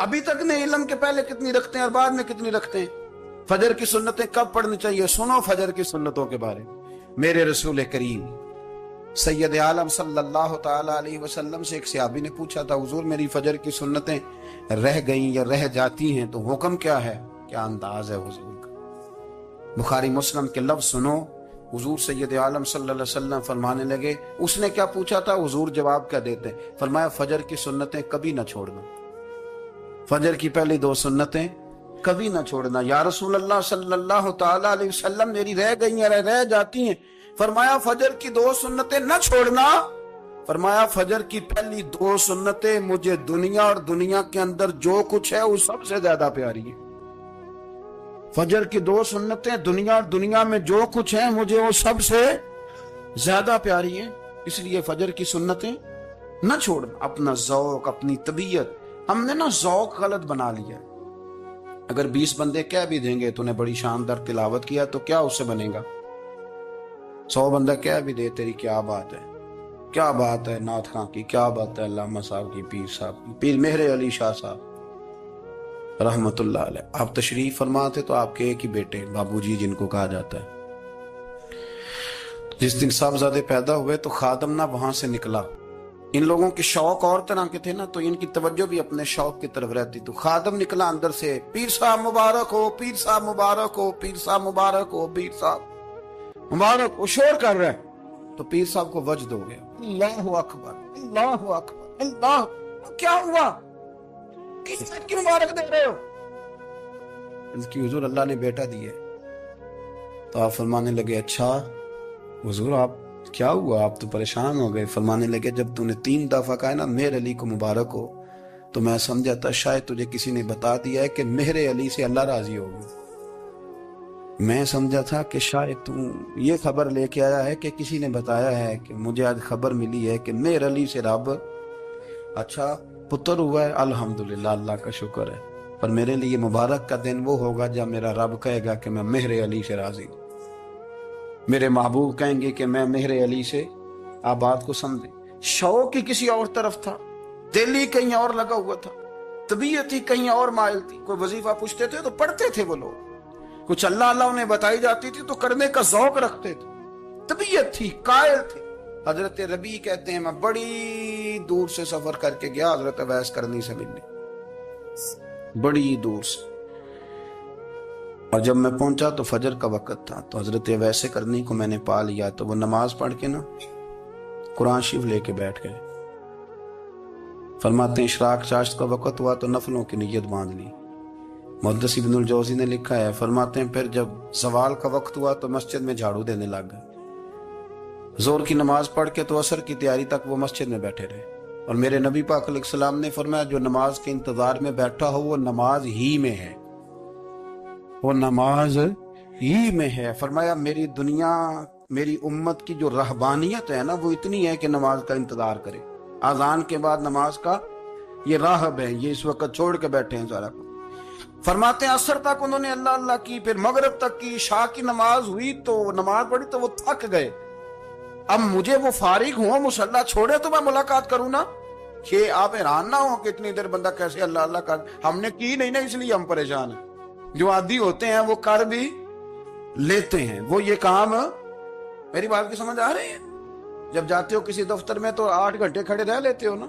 ابھی تک نے علم کے پہلے کتنی رکھتے ہیں اور بعد میں کتنی رکھتے ہیں. فجر کی سنتیں کب پڑھنی چاہیے؟ سنو فجر کی سنتوں کے بارے میں. میرے رسول کریم سید عالم صلی اللہ تعالی علیہ وسلم سے ایک صحابی نے پوچھا تھا، حضور میری فجر کی سنتیں رہ گئیں یا رہ جاتی ہیں تو حکم کیا ہے؟ کیا انداز ہے حضور کا. بخاری مسلم کے لفظ سنو. حضور سید عالم صلی اللہ علیہ وسلم فرمانے لگے، اس نے کیا پوچھا تھا، حضور جواب کیا دیتے؟ فرمایا فجر کی سنتیں کبھی نہ چھوڑنا، فجر کی پہلی 2 سنتیں کبھی نہ چھوڑنا. یا رسول اللہ صلی اللہ تعالی علیہ وسلم میری رہ گئی ہیں، رہ جاتی ہیں. فرمایا فجر کی 2 سنتیں نہ چھوڑنا. فرمایا فجر کی پہلی 2 سنتیں مجھے دنیا اور دنیا کے اندر جو کچھ ہے وہ سب سے زیادہ پیاری ہے. فجر کی 2 سنتیں دنیا اور دنیا میں جو کچھ ہیں مجھے وہ سب سے زیادہ پیاری ہیں. اس لیے فجر کی سنتیں نہ چھوڑنا. اپنا ذوق، اپنی طبیعت، ہم نے نا ذوق غلط بنا لیا. اگر 20 بندے کہہ بھی دیں گے تو نے بڑی شاندار تلاوت کیا تو کیا اس سے بنے گا؟ 100 بندہ کہہ بھی دے تیری کیا بات ہے، کیا بات ہے نعت خاں کی، کیا بات ہے علامہ صاحب کی، پیر صاحب کی، پیر مہر علی شاہ صاحب رحمت اللہ علیہ. آپ تشریف فرما تھے تو آپ کے ایک ہی بیٹے بابو جی جن کو کہا جاتا ہے، جس دن صاحبزادے پیدا ہوئے تو خادم نہ وہاں سے نکلا. ان لوگوں کے شوق اور طرح کے تھے نا، تو ان کی توجہ بھی اپنے شوق کی طرف رہتی. تو خادم نکلا اندر سے، پیر صاحب مبارک ہو، پیر صاحب مبارک ہو، پیر صاحب مبارک ہو، پیر صاحب مبارک ہو. شور کر رہے ہیں تو پیر صاحب کو وجد ہو گیا. اللہ اکبر، اللہ اکبر، اللہ. کیا ہوا؟ کس چیز کی مبارک دے رہے ہو؟ اس کی حضور اللہ نے بیٹا دیے. تو آپ فرمانے لگے اچھا حضور آپ کیا ہوا، آپ تو پریشان ہو گئے. فرمانے لگے جب تو نے 3 دفعہ کہا نا مہر علی کو مبارک ہو تو میں سمجھا تھا شاید تجھے کسی نے بتا دیا ہے کہ مہر علی سے اللہ راضی ہوگی. میں سمجھا تھا کہ شاید تو یہ خبر لے کے آیا ہے کہ کسی نے بتایا ہے کہ مجھے آج خبر ملی ہے کہ مہر علی سے رب اچھا پتر ہوا ہے. الحمدللہ، اللہ کا شکر ہے. پر میرے لیے مبارک کا دن وہ ہوگا جب میرا رب کہے گا کہ میں مہر علی سے راضی ہوں. میرے محبوب کہیں گے کہ میں مہر علی سے. آپ بات کو سمجھیں. شوق ہی کسی اور طرف تھا، دل ہی کہیں اور لگا ہوا تھا، طبیعت ہی کہیں اور مائل تھی. کوئی وظیفہ پوچھتے تھے تو پڑھتے تھے وہ لوگ، کچھ اللہ اللہ انہیں بتائی جاتی تھی تو کرنے کا ذوق رکھتے تھے. طبیعت تھی، قائل تھے. حضرت ربیع کہتے ہیں میں بڑی دور سے سفر کر کے گیا حضرت اویس کرنی سے ملنے، بڑی دور سے. اور جب میں پہنچا تو فجر کا وقت تھا. تو حضرت اویس کرنی کو میں نے پا لیا تو وہ نماز پڑھ کے نا قرآن شریف لے کے بیٹھ گئے. فرماتے ہیں اشراق چاشت کا وقت ہوا تو نفلوں کی نیت باندھ لی. محدث ابن الجوزی نے لکھا ہے، فرماتے ہیں پھر جب زوال کا وقت ہوا تو مسجد میں جھاڑو دینے لگ گئے. زور کی نماز پڑھ کے تو عصر کی تیاری تک وہ مسجد میں بیٹھے رہے. اور میرے نبی پاک علیہ السلام نے فرمایا جو نماز کے انتظار میں بیٹھا ہو وہ نماز ہی میں ہے، وہ نماز ہی میں ہے. فرمایا میری دنیا، میری امت کی جو رہبانیت ہے نا وہ اتنی ہے کہ نماز کا انتظار کرے. اذان کے بعد نماز کا یہ راہب ہے، یہ اس وقت چھوڑ کے بیٹھے ہیں سارا کچھ. فرماتے ہیں عصر تک انہوں نے اللہ اللہ کی، پھر مغرب تک کی. عشاء کی نماز ہوئی تو نماز پڑھی تو وہ تھک گئے. اب مجھے وہ فارغ ہوں، مصلی چھوڑے تو میں ملاقات کروں نا. کہ آپ حیران نہ ہو کہ اتنی دیر بندہ کیسے اللہ اللہ کر. ہم نے کی نہیں نا اس لیے ہم پریشان ہیں. جو عادی ہوتے ہیں وہ کر بھی لیتے ہیں. وہ یہ کام، میری بات کی سمجھ آ رہی ہے؟ جب جاتے ہو کسی دفتر میں تو 8 گھنٹے کھڑے رہ لیتے ہو نا،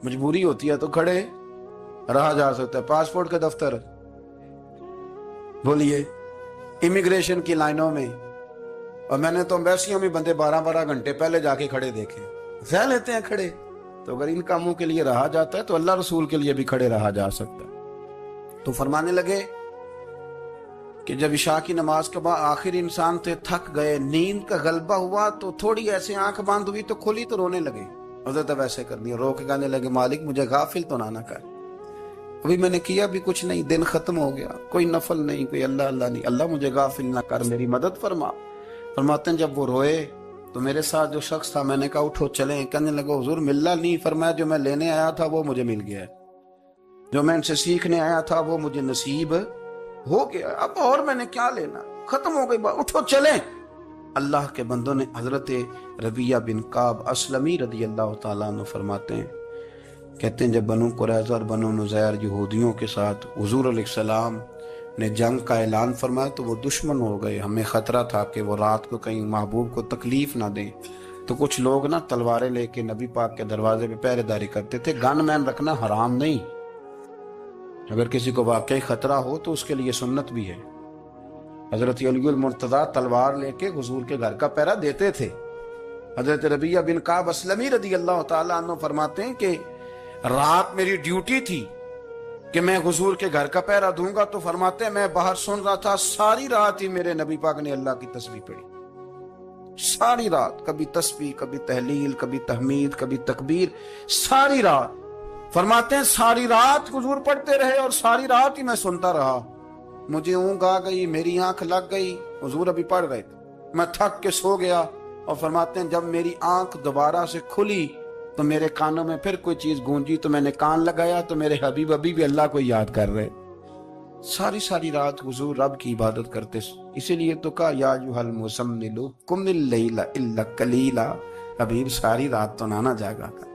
مجبوری ہوتی ہے تو کھڑے رہا جا سکتا ہے. پاسپورٹ کے دفتر بولیے، امیگریشن کی لائنوں میں، اور میں نے تو امبیسیوں میں بندے 12 گھنٹے پہلے جا کے کھڑے دیکھے، رہ لیتے ہیں کھڑے. تو اگر ان کاموں کے لیے رہا جاتا ہے تو اللہ رسول کے لیے بھی کھڑے رہا جا سکتا ہے. تو فرمانے لگے کہ جب عشاء کی نماز کے بعد آخر انسان تھے، تھک گئے، نیند کا غلبہ ہوا تو تھوڑی ایسے آنکھ بند ہوئی تو کھلی تو رونے لگے. حضرت ویسے کر دیا، رو کے کہنے لگے مالک مجھے غافل تو نہ کر، ابھی میں نے کیا بھی کچھ نہیں، دن ختم ہو گیا، کوئی نفل نہیں، کوئی اللہ اللہ نہیں، اللہ مجھے غافل نہ کر، میری مدد فرما. فرماتے ہیں جب وہ روئے تو میرے ساتھ جو شخص تھا میں نے کہا اٹھو چلیں. کہنے لگا حضور ملنا نہیں. فرمایا جو میں لینے آیا تھا وہ مجھے مل گیا ہے، جو میں ان سے سیکھنے آیا تھا وہ مجھے نصیب ہو گیا، اب اور میں نے کیا لینا، ختم ہو گئی بات، اٹھو چلیں. اللہ کے بندوں نے حضرت ربیعہ بن کعب اسلمی رضی اللہ تعالیٰ عنہ فرماتے ہیں کہتے ہیں جب بنو قریظہ اور بنو نذیر یہودیوں کے ساتھ حضور علیہ السلام نے جنگ کا اعلان فرمایا تو وہ دشمن ہو گئے. ہمیں خطرہ تھا کہ وہ رات کو کہیں محبوب کو تکلیف نہ دیں، تو کچھ لوگ نا تلواریں لے کے نبی پاک کے دروازے پہ پہرے داری کرتے تھے. گن مین رکھنا حرام نہیں، اگر کسی کو واقعی خطرہ ہو تو اس کے لیے سنت بھی ہے. حضرت علی المرتضیٰ تلوار لے کے حضور کے گھر کا پہرا دیتے تھے. حضرت ربیعہ بن کعب اسلمی رضی اللہ تعالیٰ عنہ فرماتے ہیں کہ رات میری ڈیوٹی تھی کہ میں حضور کے گھر کا پہرا دوں گا، تو فرماتے ہیں میں باہر سن رہا تھا، ساری رات ہی میرے نبی پاک نے اللہ کی تسبیح پڑھی. ساری رات، کبھی تسبیح، کبھی تحلیل، کبھی تحمید، کبھی تکبیر، ساری رات. فرماتے ہیں ساری رات حضور پڑھتے رہے اور ساری رات ہی میں سنتا رہا. مجھے اونگ آ گئی، میری آنکھ لگ گئی، حضور ابھی پڑھ رہے تھے، میں تھک کے سو گیا. اور فرماتے ہیں جب میری آنکھ دوبارہ سے کھلی تو میرے کانوں میں پھر کوئی چیز گونجی، تو میں نے کان لگایا تو میرے حبیب ابھی بھی اللہ کو یاد کر رہے. ساری رات حضور رب کی عبادت کرتے. اسی لیے تو کہا یا ایھا المزمل قم اللیل الا قلیلا، حبیب ساری رات تو نہ جاگا کر،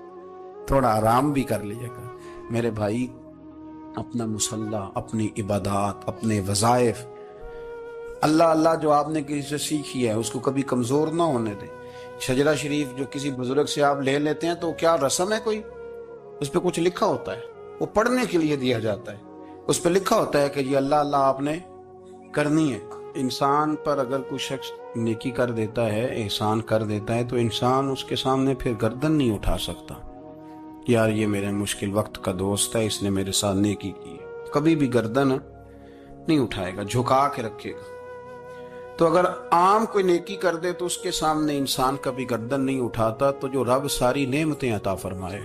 تھوڑا آرام بھی کر لیے گا. میرے بھائی اپنا مصلی، اپنی عبادات، اپنے وظائف، اللہ جو آپ نے کسی سے سیکھی ہے اس کو کبھی کمزور نہ ہونے دیں. شجرہ شریف جو کسی بزرگ سے آپ لے لیتے ہیں تو کیا رسم ہے کوئی؟ اس پہ کچھ لکھا ہوتا ہے، وہ پڑھنے کے لیے دیا جاتا ہے. اس پہ لکھا ہوتا ہے کہ یہ اللہ آپ نے کرنی ہے. انسان پر اگر کوئی شخص نیکی کر دیتا ہے، احسان کر دیتا ہے، تو انسان اس کے سامنے پھر گردن نہیں اٹھا سکتا. یار یہ میرے مشکل وقت کا دوست ہے، اس نے میرے ساتھ نیکی کی ہے، کبھی بھی گردن نہیں اٹھائے گا، جھکا کے رکھے گا. تو اگر عام کوئی نیکی کر دے تو اس کے سامنے انسان کبھی گردن نہیں اٹھاتا. تو جو رب ساری نعمتیں عطا فرمائے،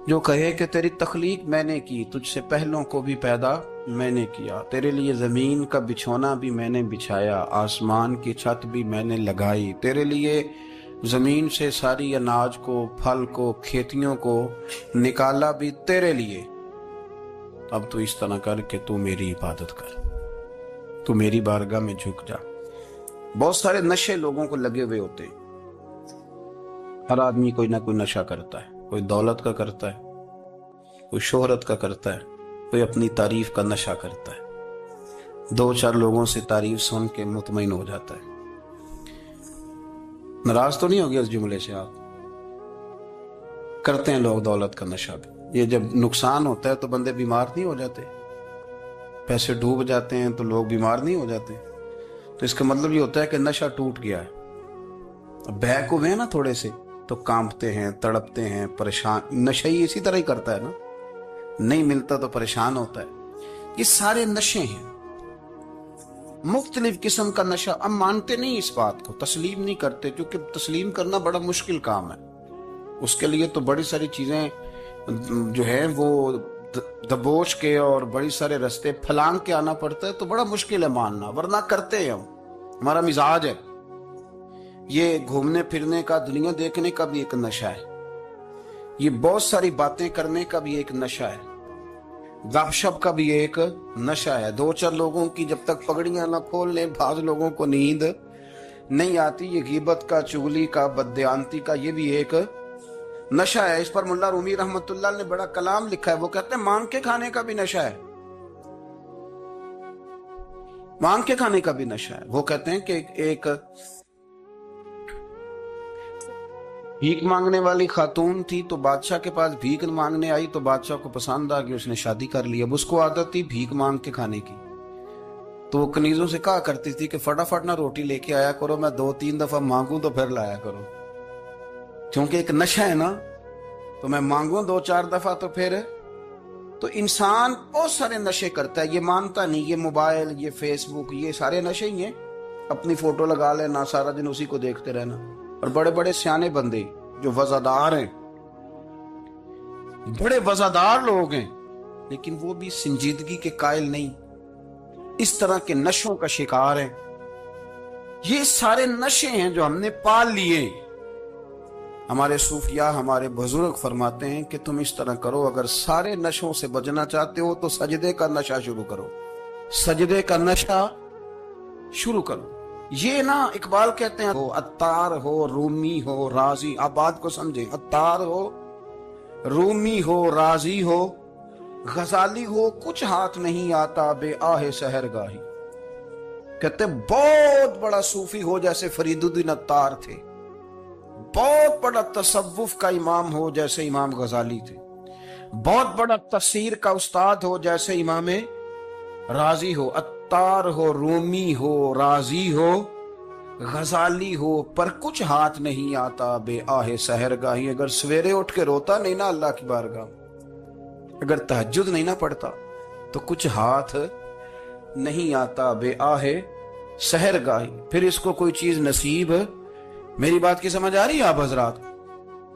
جو کہے کہ تیری تخلیق میں نے کی، تجھ سے پہلوں کو بھی پیدا میں نے کیا، تیرے لیے زمین کا بچھونا بھی میں نے بچھایا، آسمان کی چھت بھی میں نے لگائی، تیرے لیے زمین سے ساری اناج کو، پھل کو، کھیتیوں کو نکالا بھی تیرے لیے. اب تو اس طرح کر کہ تو میری عبادت کر، تو میری بارگاہ میں جھک جا. بہت سارے نشے لوگوں کو لگے ہوئے ہوتے ہیں. ہر آدمی کوئی نہ کوئی نشہ کرتا ہے. کوئی دولت کا کرتا ہے، کوئی شہرت کا کرتا ہے، کوئی اپنی تعریف کا نشہ کرتا ہے. 2-4 لوگوں سے تعریف سن کے مطمئن ہو جاتا ہے. ناراض تو نہیں ہوگے اس جملے سے؟ آپ کرتے ہیں لوگ دولت کا نشہ بھی. یہ جب نقصان ہوتا ہے تو بندے بیمار نہیں ہو جاتے؟ پیسے ڈوب جاتے ہیں تو لوگ بیمار نہیں ہو جاتے؟ تو اس کا مطلب یہ ہوتا ہے کہ نشہ ٹوٹ گیا ہے. اب بہک ہوئے ہیں نا تھوڑے سے تو کانپتے ہیں، تڑپتے ہیں، پریشان. نشہ ہی اسی طرح ہی کرتا ہے نا، نہیں ملتا تو پریشان ہوتا ہے. یہ سارے نشے ہیں، مختلف قسم کا نشہ. اب مانتے نہیں اس بات کو، تسلیم نہیں کرتے، کیونکہ تسلیم کرنا بڑا مشکل کام ہے. اس کے لیے تو بڑی ساری چیزیں جو ہیں وہ دبوچ کے اور بڑی سارے رستے پھلانگ کے آنا پڑتا ہے. تو بڑا مشکل ہے ماننا، ورنہ کرتے ہیں ہم. ہمارا مزاج ہے. یہ گھومنے پھرنے کا، دنیا دیکھنے کا بھی ایک نشہ ہے. یہ بہت ساری باتیں کرنے کا بھی ایک نشہ ہے. گپ شپ کا بھی ایک نشہ ہے. 2-4 لوگوں کی جب تک پگڑیاں نہ کھول لیں، بعض لوگوں کو نیند نہیں آتی. یہ غیبت کا، چغلی کا، بددیانتی کا یہ بھی ایک نشہ ہے. اس پر ملا رومی رحمت اللہ نے بڑا کلام لکھا ہے. وہ کہتے ہیں مانگ کے کھانے کا بھی نشہ ہے، مانگ کے کھانے کا بھی نشہ ہے. وہ کہتے ہیں کہ ایک بھیک مانگنے والی خاتون تھی، تو بادشاہ کے پاس بھیک مانگنے آئی تو بادشاہ کو پسند آ گئی، اس نے شادی کر لی. اب اس کو عادت تھی بھیک مانگ کے کھانے کی، تو وہ کنیزوں سے کہا کرتی تھی کہ فٹافٹ نہ روٹی لے کے آیا کرو، میں 2-3 دفعہ مانگوں تو پھر لایا کرو. کیونکہ ایک نشہ ہے نا، تو میں مانگوں 2-4 دفعہ تو پھر. تو انسان بہت سارے نشے کرتا ہے، یہ مانتا نہیں. یہ موبائل، یہ فیس بک، یہ سارے نشے ہی ہیں. اپنی فوٹو لگا لینا، سارا دن اسی کو دیکھتے رہنا. اور بڑے بڑے سیانے بندے جو وزادار ہیں، بڑے وزادار لوگ ہیں، لیکن وہ بھی سنجیدگی کے قائل نہیں، اس طرح کے نشوں کا شکار ہیں. یہ سارے نشے ہیں جو ہم نے پال لیے. ہمارے صوفیاء، ہمارے بزرگ فرماتے ہیں کہ تم اس طرح کرو، اگر سارے نشوں سے بچنا چاہتے ہو تو سجدے کا نشہ شروع کرو. سجدے کا نشہ شروع کرو. یہ نا اقبال کہتے ہیں عطار ہو، رومی ہو، رازی. آپ بات کو سمجھیں، عطار ہو، رومی ہو راضی ہو غزالی ہو کچھ ہاتھ نہیں آتا بے آہ سحر گاہی. کہتے بہت بڑا صوفی ہو جیسے فرید الدین عطار تھے، بہت بڑا تصوف کا امام ہو جیسے امام غزالی تھے، بہت بڑا تفسیر کا استاد ہو جیسے امام رازی ہو، عطار ہو رومی ہو رازی ہو غزالی ہو، پر کچھ ہاتھ نہیں آتا بے آہ سحر گاہی. اگر سویرے اٹھ کے روتا نہیں نا اللہ کی بارگاہ، اگر تہجد نہیں نہ پڑھتا تو کچھ ہاتھ نہیں آتا بے آہ سحر گاہی. پھر اس کو کوئی چیز نصیب. میری بات کی سمجھ آ رہی ہے آپ حضرات؟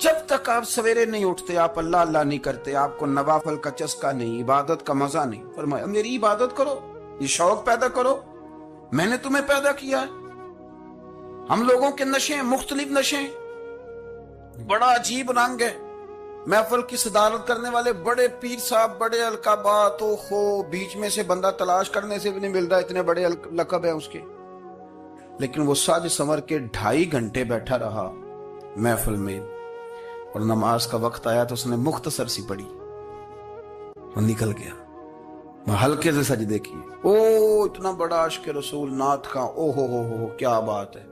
جب تک آپ سویرے نہیں اٹھتے، آپ اللہ اللہ نہیں کرتے، آپ کو نوافل کا چسکا نہیں، عبادت کا مزہ نہیں، فرمایا میری عبادت کرو، یہ شوق پیدا کرو، میں نے تمہیں پیدا کیا ہے. ہم لوگوں کے نشے مختلف نشے، بڑا عجیب رنگ ہے. محفل کی صدارت کرنے والے بڑے پیر صاحب، بڑے القابات ہو، بیچ میں سے بندہ تلاش کرنے سے بھی نہیں مل رہا، اتنے بڑے لقب ہیں اس کے. لیکن وہ ساج سنور کے 2.5 گھنٹے بیٹھا رہا محفل میں، اور نماز کا وقت آیا تو اس نے مختصر سی پڑھی، وہ نکل گیا. وہ ہلکے سے سجدے کیے. او اتنا بڑا عشق رسول نعت خاں، او ہو کیا بات ہے.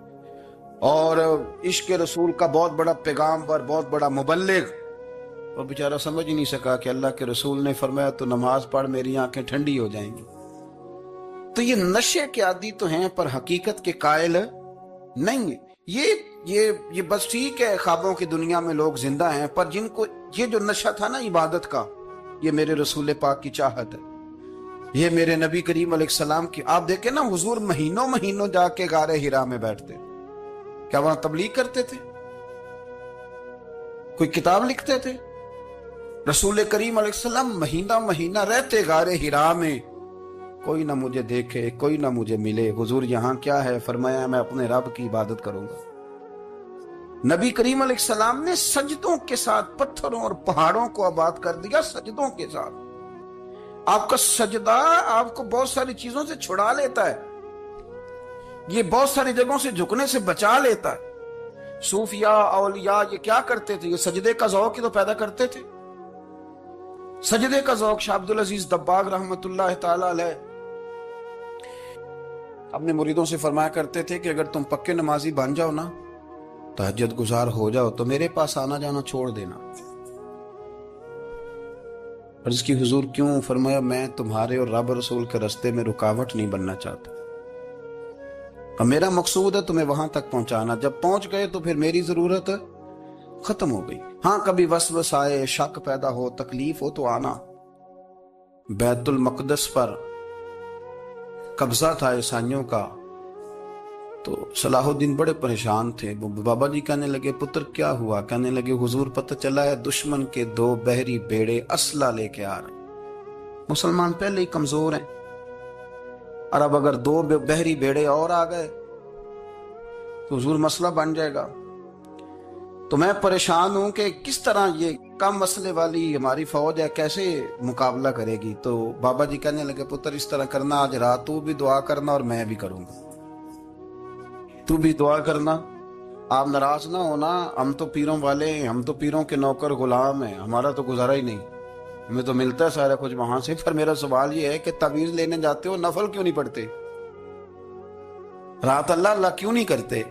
اور عشق رسول کا بہت بڑا پیغامبر، بہت بڑا مبلغ، اور بیچارہ سمجھ ہی نہیں سکا کہ اللہ کے رسول نے فرمایا تو نماز پڑھ میری آنکھیں ٹھنڈی ہو جائیں گی. تو یہ نشے کے عادی تو ہیں پر حقیقت کے قائل نہیں ہیں. یہ بس ٹھیک ہے خوابوں کی دنیا میں لوگ زندہ ہیں، پر جن کو یہ جو نشہ تھا نا عبادت کا، یہ میرے رسول پاک کی چاہت ہے، یہ میرے نبی کریم علیہ السلام کی. آپ دیکھیں نا حضور مہینوں جا کے غار حرا میں بیٹھتے. کیا وہاں تبلیغ کرتے تھے؟ کوئی کتاب لکھتے تھے؟ رسول کریم علیہ السلام مہینہ رہتے غار حرا میں. کوئی نہ مجھے دیکھے، کوئی نہ مجھے ملے. حضور یہاں کیا ہے؟ فرمایا میں اپنے رب کی عبادت کروں گا. نبی کریم علیہ السلام نے سجدوں کے ساتھ پتھروں اور پہاڑوں کو آباد کر دیا، سجدوں کے ساتھ. آپ کا سجدہ آپ کو بہت ساری چیزوں سے چھڑا لیتا ہے، یہ بہت ساری جگہوں سے جھکنے سے بچا لیتا ہے. صوفیاء اولیاء یہ کیا کرتے تھے؟ یہ سجدے کا ذوق ہی تو پیدا کرتے تھے. سجدے کا ذوق. شاہ عبدالعزیز دباغ رحمت اللہ تعالی علیہ اپنے مریدوں سے فرمایا کرتے تھے کہ اگر تم پکے نمازی بن جاؤ نا، تہجد گزار ہو جاؤ، تو میرے پاس آنا جانا چھوڑ دینا. عرض کی حضور کیوں؟ فرمایا میں تمہارے اور رب رسول کے رستے میں رکاوٹ نہیں بننا چاہتا، اور میرا مقصود ہے تمہیں وہاں تک پہنچانا. جب پہنچ گئے تو پھر میری ضرورت ختم ہو گئی. ہاں کبھی وسوس آئے، شک پیدا ہو، تکلیف ہو تو آنا. بیت المقدس پر قبضہ تھا عیسائیوں کا، تو صلاح الدین بڑے پریشان تھے. بابا جی کہنے لگے پتر کیا ہوا؟ کہنے لگے حضور پتہ چلا ہے دشمن کے 2 بحری بیڑے اسلحہ لے کے آ رہے. مسلمان پہلے ہی کمزور ہیں، اور اب اگر 2 بحری بیڑے اور آ گئے تو حضور مسئلہ بن جائے گا. تو میں پریشان ہوں کہ کس طرح یہ کم مسئلے والی ہماری فوج ہے کیسے مقابلہ کرے گی. تو بابا جی کہنے لگے پتر اس طرح کرنا، آج رات تو بھی دعا کرنا اور میں بھی کروں گا، تو بھی دعا کرنا. آپ ناراض نہ ہونا، ہم تو پیروں والے ہیں، ہم تو پیروں کے نوکر غلام ہیں، ہمارا تو گزارا ہی نہیں، ہمیں تو ملتا ہے سارا کچھ وہاں سے. پھر میرا سوال یہ ہے کہ تعویذ لینے جاتے ہو نفل کیوں نہیں پڑھتے؟ رات اللہ اللہ کیوں نہیں کرتے؟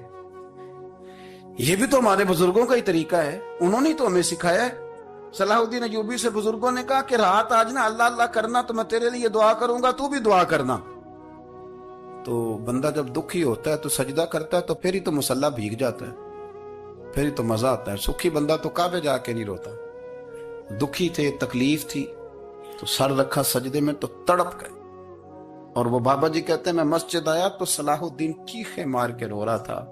یہ بھی تو ہمارے بزرگوں کا ہی طریقہ ہے، انہوں نے تو ہمیں سکھایا ہے. صلاح الدین ایوبی سے بزرگوں نے کہا کہ رات آج نا اللہ اللہ کرنا، تو میں تیرے لیے دعا کروں گا، تو بھی دعا کرنا. تو بندہ جب دکھی ہوتا ہے تو سجدہ کرتا ہے تو پھر ہی تو مصلی بھیگ جاتا ہے، پھر ہی تو مزہ آتا ہے. سکھی بندہ تو کعبے جا کے نہیں روتا. دکھی تھے، تکلیف تھی، تو سر رکھا سجدے میں تو تڑپ گئے. اور وہ بابا جی کہتے ہیں میں مسجد آیا تو صلاح الدین چیخے مار کے رو رہا تھا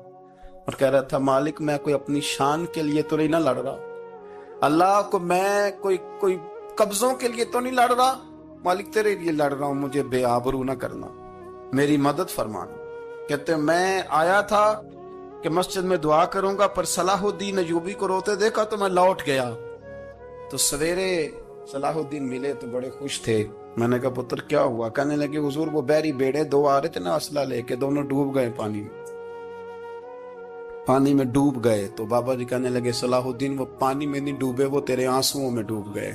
اور کہہ رہا تھا مالک میں کوئی اپنی شان کے لیے تو نہیں نہ لڑ رہا، اللہ کو میں کوئی قبضوں کے لیے تو نہیں لڑ رہا، مالک تیرے لیے لڑ رہا ہوں، مجھے بے آبرو نہ کرنا، میری مدد فرمانا. کہتے ہیں میں آیا تھا کہ مسجد میں دعا کروں گا، پر صلاح الدین ایوبی کو روتے دیکھا تو میں لوٹ گیا. تو سویرے صلاح الدین ملے تو بڑے خوش تھے. میں نے کہا پتر کیا ہوا؟ کہنے لگے حضور وہ بحری بیڑے 2 آ رہے تھے نا اسلحہ لے کے، دونوں ڈوب گئے پانی میں. پانی میں ڈوب گئے تو بابا جی کہنے لگے صلاح الدین وہ پانی میں نہیں ڈوبے، وہ تیرے آنسوؤں میں ڈوب گئے،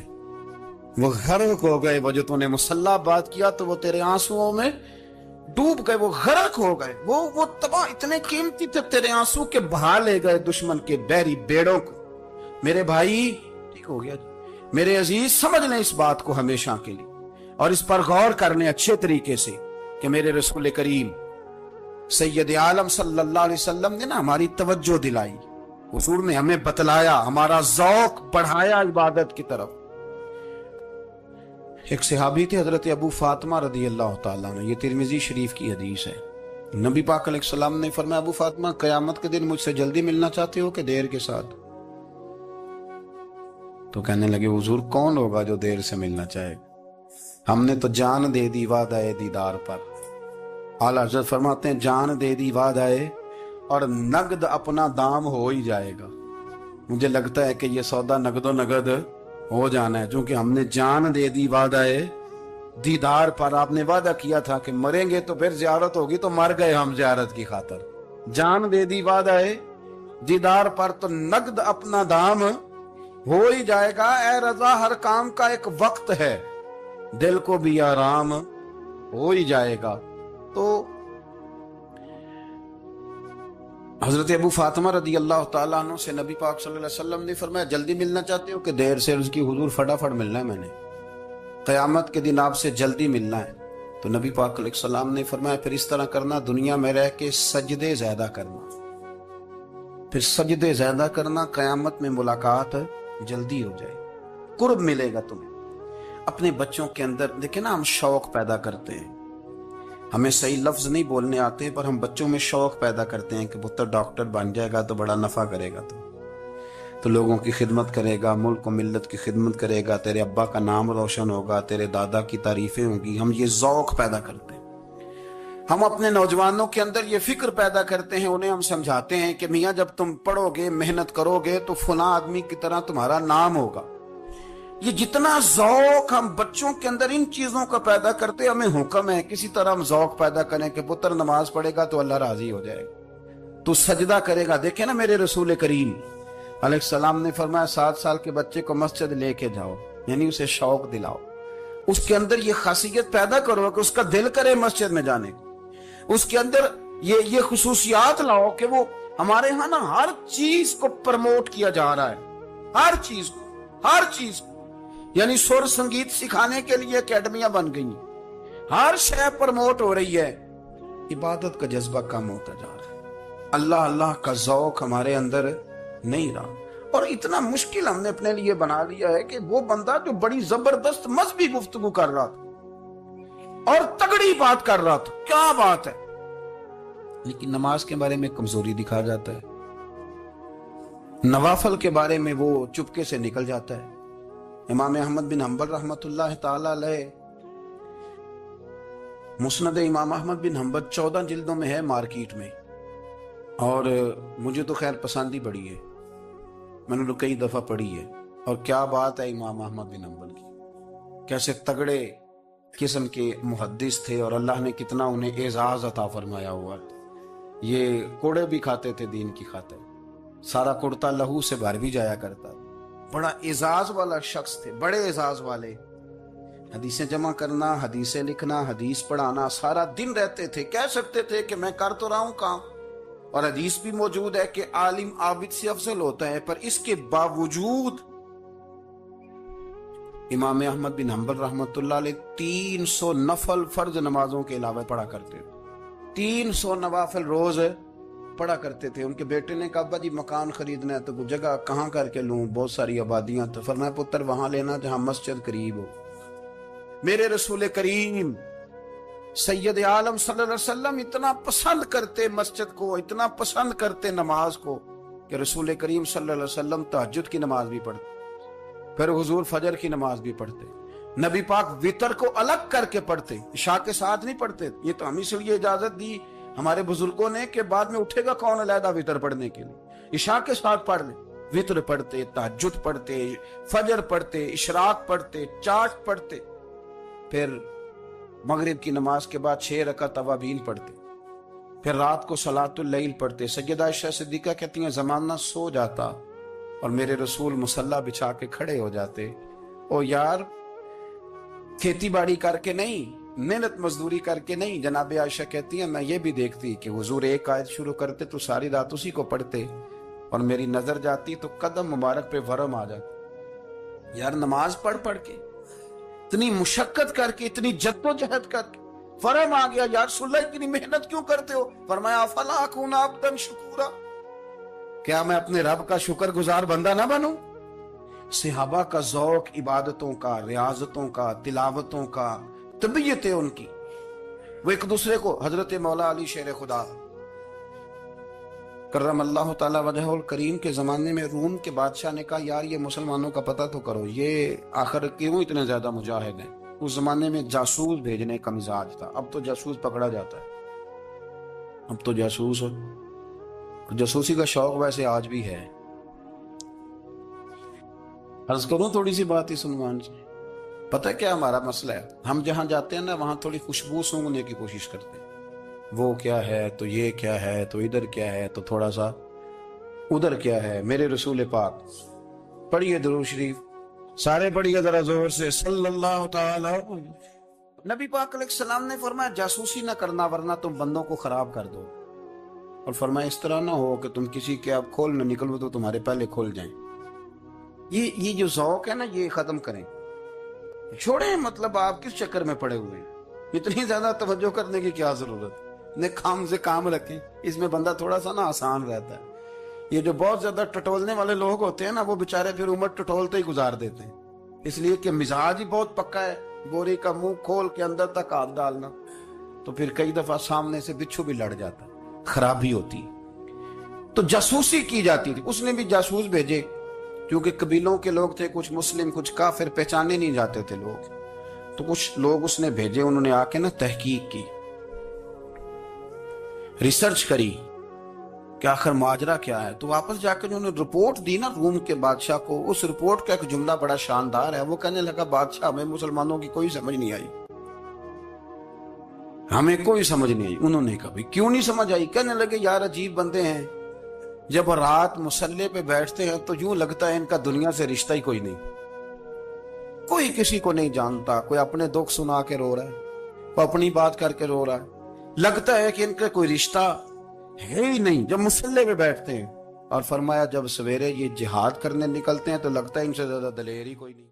وہ غرق ہو گئے، وہ جو تو نے مسلح بات کیا تو وہ تیرے آنسوؤں میں ڈوب گئے، وہ غرق ہو گئے، وہ تباہ اتنے قیمتی تھے، تیرے آنسو کے بہا لے گئے دشمن کے بحری بیڑوں کو۔ میرے بھائی ٹھیک ہو گیا جی، میرے عزیز سمجھ لیں اس بات کو ہمیشہ کے لیے، اور اس پر غور کرنے اچھے طریقے سے کہ میرے رسول کریم سید عالم صلی اللہ علیہ وسلم نے نا ہماری توجہ دلائی، حضور نے ہمیں بتلایا، ہمارا ذوق بڑھایا عبادت کی طرف۔ ایک صحابی تھے حضرت ابو فاطمہ رضی اللہ تعالیٰ عنہ، یہ ترمذی شریف کی حدیث ہے۔ نبی پاک علیہ السلام نے فرمایا ابو فاطمہ قیامت کے دن مجھ سے جلدی ملنا چاہتے ہو کہ دیر کے ساتھ؟ تو کہنے لگے حضور کون ہوگا جو دیر سے ملنا چاہے گا، ہم نے تو جان دے دی وعدہ دیدار پر۔ اعلیٰ حضرت فرماتے ہیں جان دے دی وعدہ اور نقد اپنا دام ہو ہی جائے گا۔ مجھے لگتا ہے کہ یہ سودا نقد و نقد ہو جانا ہے، چونکہ ہم نے جان دے دی وعدہ دیدار پر۔ آپ نے وعدہ کیا تھا کہ مریں گے تو پھر زیارت ہوگی، تو مر گئے ہم زیارت کی خاطر۔ جان دے دی وعدہ دیدار پر تو نقد اپنا دام ہو ہی جائے گا۔ اے رضا ہر کام کا ایک وقت ہے، دل کو بھی آرام ہو ہی جائے گا۔ تو حضرت ابو فاطمہ رضی اللہ تعالیٰ عنہ سے نبی پاک صلی اللہ علیہ وسلم نے فرمایا جلدی ملنا چاہتے ہو کہ دیر سے؟ اس کی حضور فٹافٹ ملنا ہے، میں نے قیامت کے دن آپ سے جلدی ملنا ہے۔ تو نبی پاک علیہ السلام نے فرمایا پھر اس طرح کرنا، دنیا میں رہ کے سجدے زیادہ کرنا، پھر سجدے زیادہ کرنا، قیامت میں ملاقات جلدی ہو جائے، قرب ملے گا تمہیں۔ اپنے بچوں کے اندر دیکھیں نا، ہم شوق پیدا کرتے ہیں، ہمیں صحیح لفظ نہیں بولنے آتے پر ہم بچوں میں شوق پیدا کرتے ہیں کہ پتر ڈاکٹر بن جائے گا تو بڑا نفع کرے گا، تو لوگوں کی خدمت کرے گا، ملک و ملت کی خدمت کرے گا، تیرے ابا کا نام روشن ہوگا، تیرے دادا کی تعریفیں ہوں گی۔ ہم یہ ذوق پیدا کرتے ہیں، ہم اپنے نوجوانوں کے اندر یہ فکر پیدا کرتے ہیں، انہیں ہم سمجھاتے ہیں کہ میاں جب تم پڑھو گے، محنت کرو گے تو فلاں آدمی کی طرح تمہارا نام ہوگا۔ یہ جتنا ذوق ہم بچوں کے اندر ان چیزوں کا پیدا کرتے، ہمیں حکم ہے کسی طرح ہم ذوق پیدا کریں کہ پتر نماز پڑھے گا تو اللہ راضی ہو جائے گا، تو سجدہ کرے گا۔ دیکھیں نا میرے رسول کریم علیہ السلام نے فرمایا 7 سال کے بچے کو مسجد لے کے جاؤ، یعنی اسے شوق دلاؤ، اس کے اندر یہ خاصیت پیدا کرو کہ اس کا دل کرے مسجد میں جانے کو، اس کے اندر یہ خصوصیات لاؤ کہ وہ ہمارے ہاں نا ہر چیز کو پرموٹ کیا جا رہا ہے، ہر چیز کو، یعنی سر سنگیت سکھانے کے لیے اکیڈمیاں بن گئی، ہر شے پرموٹ ہو رہی ہے، عبادت کا جذبہ کم ہوتا جا رہا ہے، اللہ کا ذوق ہمارے اندر نہیں رہا۔ اور اتنا مشکل ہم نے اپنے لیے بنا لیا ہے کہ وہ بندہ جو بڑی زبردست مذہبی گفتگو کر رہا تھا اور تگڑی بات کر رہا تھا، کیا بات ہے، لیکن نماز کے بارے میں کمزوری دکھا جاتا ہے، نوافل کے بارے میں وہ چپکے سے نکل جاتا ہے۔ امام احمد بن حنبل رحمۃ اللہ تعالی علیہ، مسند امام احمد بن حنبل 14 جلدوں میں ہے مارکیٹ میں، اور مجھے تو خیر پسند ہی بڑی ہے، میں نے تو کئی دفعہ پڑھی ہے۔ اور کیا بات ہے امام احمد بن حنبل کی، کیسے تگڑے قسم کے محدث تھے، اور اللہ نے کتنا انہیں اعزاز عطا فرمایا ہوا۔ یہ کوڑے بھی کھاتے تھے دین کی خاطر، سارا کرتا لہو سے بھر بھی جایا کرتا، بڑا اعزاز والا شخص تھے، بڑے اعزاز والے، حدیثیں جمع کرنا، حدیثیں لکھنا، حدیث پڑھانا، سارا دن رہتے تھے۔ کہہ سکتے تھے کہ میں کر تو رہا ہوں کام، اور حدیث بھی موجود ہے کہ عالم عابد سے افضل ہوتا ہے، پر اس کے باوجود امام احمد بن حنبل رحمۃ اللہ علیہ 300 نفل فرض نمازوں کے علاوہ پڑھا کرتے تھے، 300 نوافل روز پڑھا کرتے تھے۔ ان کے بیٹے نے کہا ابا جی مکان خریدنا ہے تو جگہ کہاں کر کے لوں، بہت ساری آبادیاں، تو فرمایا پتر وہاں لینا جہاں مسجد قریب ہو۔ میرے رسول کریم سید عالم صلی اللہ علیہ وسلم اتنا پسند کرتے مسجد کو، اتنا پسند کرتے نماز کو، کہ رسول کریم صلی اللہ علیہ وسلم تہجد کی نماز بھی پڑھتے، پھر حضور فجر کی نماز بھی پڑھتے، نبی پاک وتر کو الگ کر کے پڑھتے، عشاء کے ساتھ نہیں پڑھتے۔ یہ تو ہم اس لیے اجازت دی ہمارے بزرگوں نے کہ بعد میں اٹھے گا کون علیحدہ وتر پڑھنے کے لیے، عشاء کے ساتھ پڑھ لیں۔ وتر پڑھتے، تہجد پڑھتے، فجر پڑھتے، اشراق پڑھتے، چاٹ پڑھتے، پھر مغرب کی نماز کے بعد 6 رکعت اوابین پڑھتے، پھر رات کو صلاۃ اللیل پڑھتے. سیدہ عائشہ صدیقہ کہتی ہیں زمانہ سو جاتا اور میرے رسول مصلی بچھا کے کھڑے ہو جاتے. او یار کھیتی باڑی کر کے نہیں, محنت مزدوری کر کے نہیں. جناب عائشہ کہتی ہیں میں یہ بھی دیکھتی کہ حضور ایک آیت شروع کرتے تو ساری رات اسی کو پڑھتے, اور میری نظر جاتی تو قدم مبارک پہ ورم آ جاتا. یار نماز پڑھ کے اتنی مشقت کر کے اتنی جد و جہد کر کے ورم آ گیا, یار رسول اللہ اتنی محنت کیوں کرتے ہو؟ فرمایا افلا اکون عبدا شکورا, کیا میں اپنے رب کا شکر گزار بندہ نہ بنوں؟ صحابہ کا ذوق عبادتوں کا, ریاضتوں کا, تلاوتوں کا, طبیعت ہے ان کی, وہ ایک دوسرے کو. حضرت مولا علی شیر خدا کرم اللہ تعالی وجہ الکریم کے زمانے میں روم کے بادشاہ نے کہا یار یہ مسلمانوں کا پتہ تو کرو, یہ آخر کیوں اتنے زیادہ مجاہد ہیں. اس زمانے میں جاسوس بھیجنے کا مزاج تھا, اب تو جاسوس پکڑا جاتا ہے, اب تو جاسوس ہو. جاسوسی کا شوق ویسے آج بھی ہے. عرض کروں تھوڑی سی بات اس عنوان سے. پتہ کیا ہمارا مسئلہ ہے, ہم جہاں جاتے ہیں نا وہاں تھوڑی خوشبو سونگنے کی کوشش کرتے ہیں. وہ کیا ہے تو یہ کیا ہے تو ادھر کیا ہے تو تھوڑا سا ادھر کیا ہے. میرے رسول پاک پڑھیے درود شریف, سارے پڑھیے ذرا زور سے, صلی اللہ تعالی. نبی پاک علیہ السلام نے فرمایا جاسوسی نہ کرنا ورنہ تم بندوں کو خراب کر دو, اور فرمایا اس طرح نہ ہو کہ تم کسی کے آپ کھول نہ نکلو تو تمہارے پہلے کھول جائیں. یہ جو ذوق ہے نا یہ ختم کریں, چھوڑیں. مطلب آپ کس چکر میں پڑے ہوئے ہیں, اتنی زیادہ توجہ کرنے کی کیا ضرورت؟ نے کام سے کام رکھیں, اس میں بندہ تھوڑا سا نا آسان رہتا ہے. یہ جو بہت زیادہ ٹٹولنے والے لوگ ہوتے ہیں نا وہ بےچارے پھر عمر ٹٹولتے ہی گزار دیتے ہیں, اس لیے کہ مزاج ہی بہت پکا ہے. بوری کا منہ کھول کے اندر تک ہاتھ ڈالنا, تو پھر کئی دفعہ سامنے سے بچھو بھی لڑ جاتا, خرابی ہوتی. تو جاسوسی کی جاتی تھی. اس نے بھی جاسوس بھیجے کیونکہ قبیلوں کے لوگ تھے, کچھ مسلم کچھ کافر, پہچانے نہیں جاتے تھے لوگ. تو کچھ لوگ اس نے بھیجے, انہوں نے آ کے نا تحقیق کی, ریسرچ کری کہ آخر ماجرا کیا ہے. تو واپس جا کے انہوں نے رپورٹ دی نا روم کے بادشاہ کو. اس رپورٹ کا ایک جملہ بڑا شاندار ہے. وہ کہنے لگا بادشاہ ہمیں مسلمانوں کی کوئی سمجھ نہیں آئی, ہمیں کوئی سمجھ نہیں آئی. انہوں نے کہا کیوں نہیں سمجھ آئی؟ کہنے لگے یار عجیب بندے ہیں, جب رات مصلی پہ بیٹھتے ہیں تو یوں لگتا ہے ان کا دنیا سے رشتہ ہی کوئی نہیں, کوئی کسی کو نہیں جانتا. کوئی اپنے دکھ سنا کے رو رہا ہے, کوئی اپنی بات کر کے رو رہا ہے. لگتا ہے کہ ان کا کوئی رشتہ ہے ہی نہیں جب مصلی پہ بیٹھتے ہیں. اور فرمایا جب سویرے یہ جہاد کرنے نکلتے ہیں تو لگتا ہے ان سے زیادہ دلیر ہی کوئی نہیں.